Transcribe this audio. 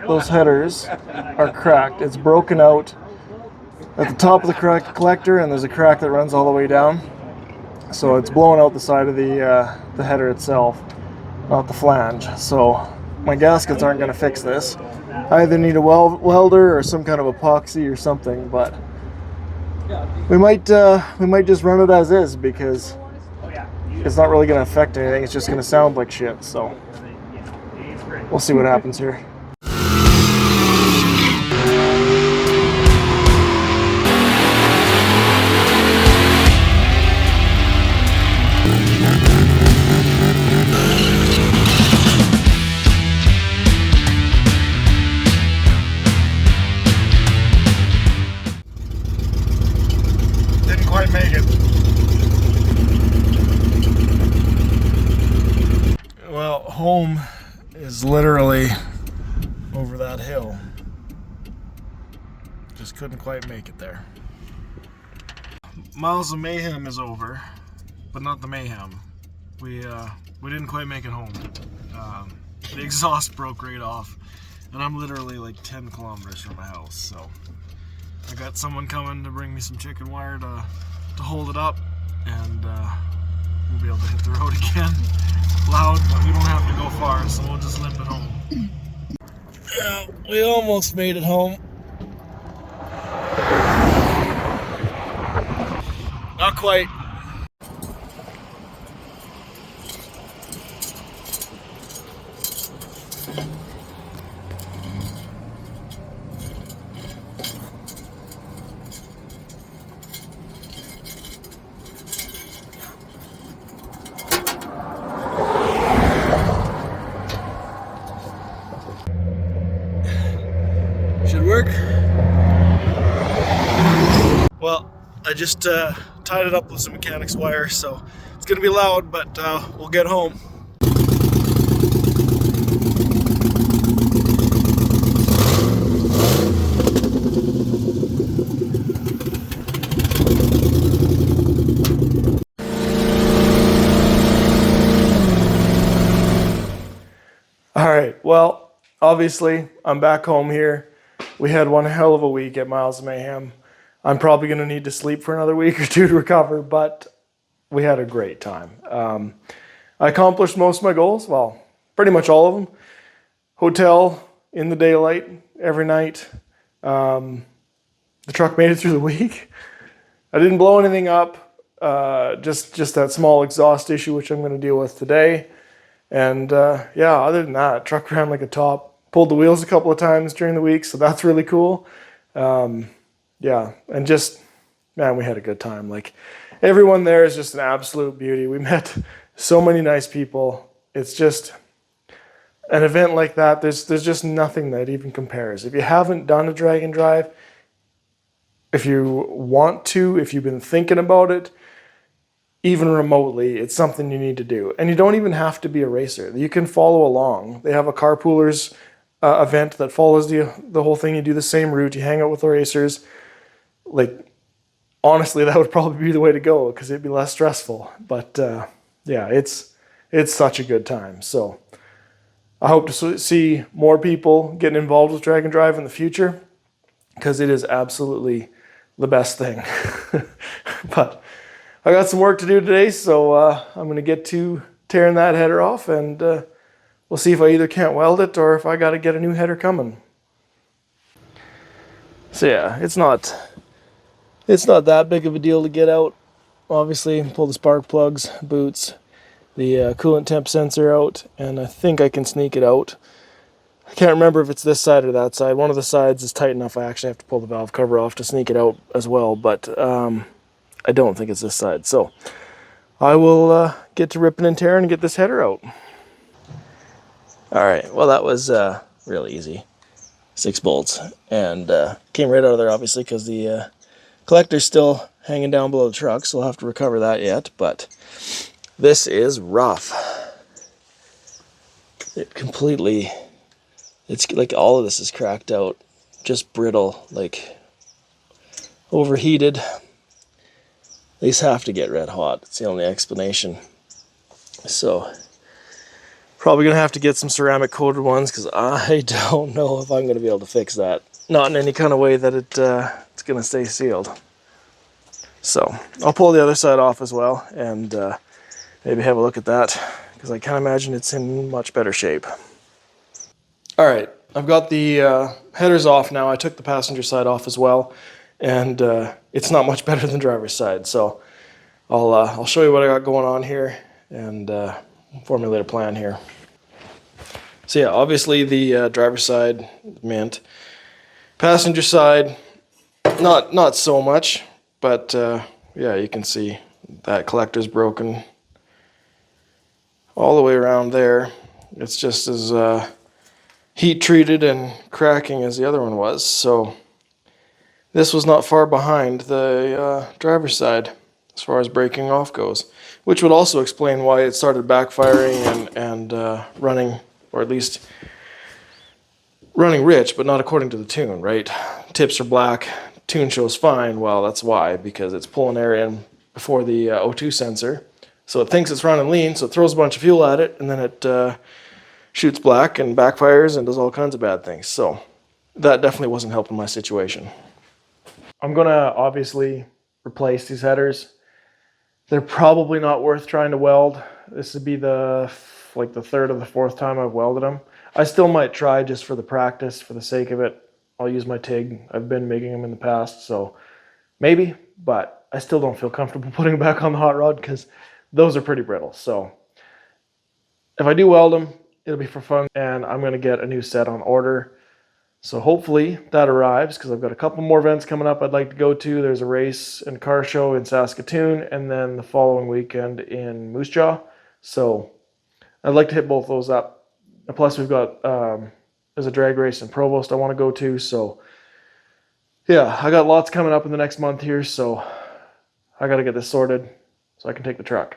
those headers are cracked. It's broken out at the top of the collector, and there's a crack that runs all the way down. So it's blowing out the side of the header itself, not the flange. So my gaskets aren't going to fix this. I either need a welder or some kind of epoxy or something, but we might just run it as is, because it's not really going to affect anything. It's just going to sound like shit. So we'll see what happens here. Didn't quite make it. Well, home is literally over that hill. Just couldn't quite make it there. Miles of Mayhem is over, but not the mayhem. We didn't quite make it home. The exhaust broke right off, and I'm literally like 10 kilometers from my house, so I got someone coming to bring me some chicken wire to hold it up, and we'll be able to hit the road again. Loud, but we don't have to go far, so we'll just limp it home. Yeah, we almost made it home. Not quite. Should work. Well, I just tied it up with some mechanics wire, so it's gonna be loud, but we'll get home. All right, well, obviously I'm back home here. We had one hell of a week at Miles of Mayhem. I'm probably going to need to sleep for another week or two to recover, but we had a great time. I accomplished most of my goals, well, pretty much all of them. Hotel in the daylight every night. The truck made it through the week. I didn't blow anything up, just that small exhaust issue, which I'm going to deal with today. And yeah, other than that, truck ran like a top. Pulled the wheels a couple of times during the week, so that's really cool. Yeah, and just, man, we had a good time. Like, everyone there is just an absolute beauty. We met so many nice people. It's just an event like that. There's just nothing that even compares. If you haven't done a drag and drive, if you want to, if you've been thinking about it, even remotely, it's something you need to do. And you don't even have to be a racer. You can follow along. They have a carpoolers event that follows the whole thing. You do the same route. You hang out with the racers. Like, honestly, that would probably be the way to go, because it'd be less stressful. But yeah, it's such a good time. So I hope to see more people getting involved with drag and drive in the future, because it is absolutely the best thing. But I got some work to do today, so I'm going to get to tearing that header off, and we'll see if I either can't weld it or if I got to get a new header coming. So yeah, it's not that big of a deal to get out. Obviously, pull the spark plugs, boots, the coolant temp sensor out, and I think I can sneak it out. I can't remember if it's this side or that side. One of the sides is tight enough I actually have to pull the valve cover off to sneak it out as well, but I don't think it's this side. So I will get to ripping and tearing and get this header out. All right, well, that was really easy. 6 bolts, and came right out of there, obviously, because the collector's still hanging down below the truck, so we'll have to recover that yet, but this is rough. It's like all of this is cracked out, just brittle, like overheated. These have to get red hot. It's the only explanation. So Probably gonna have to get some ceramic coated ones because I don't know if I'm gonna be able to fix that. Not in any kind of way that it's gonna stay sealed. So I'll pull the other side off as well and maybe have a look at that because I can't imagine it's in much better shape. All right, I've got the headers off now. I took the passenger side off as well, and it's not much better than driver's side. So I'll show you what I got going on here and formulate a plan here. So yeah, obviously the driver's side mint, passenger side not so much, but yeah, you can see that collector's broken all the way around there. It's just as heat treated and cracking as the other one was. So this was not far behind the driver's side as far as breaking off goes, which would also explain why it started backfiring and running, or at least running rich, but not according to the tune, right? Tips are black, tune shows fine. Well, that's why, because it's pulling air in before the O2 sensor. So it thinks it's running lean, so it throws a bunch of fuel at it, and then it shoots black and backfires and does all kinds of bad things. So that definitely wasn't helping my situation. I'm gonna obviously replace these headers. They're probably not worth trying to weld. This would be the third or the fourth time I've welded them. I still might try just for the practice, for the sake of it. I'll use my TIG. I've been making them in the past, so maybe, but I still don't feel comfortable putting them back on the hot rod because those are pretty brittle. So if I do weld them, it'll be for fun, and I'm gonna get a new set on order. So hopefully that arrives because I've got a couple more events coming up I'd like to go to. There's a race and car show in Saskatoon, and then the following weekend in Moose Jaw. So I'd like to hit both those up. And plus we've got there's a drag race in Provost I want to go to. So yeah, I got lots coming up in the next month here. So I got to get this sorted so I can take the truck.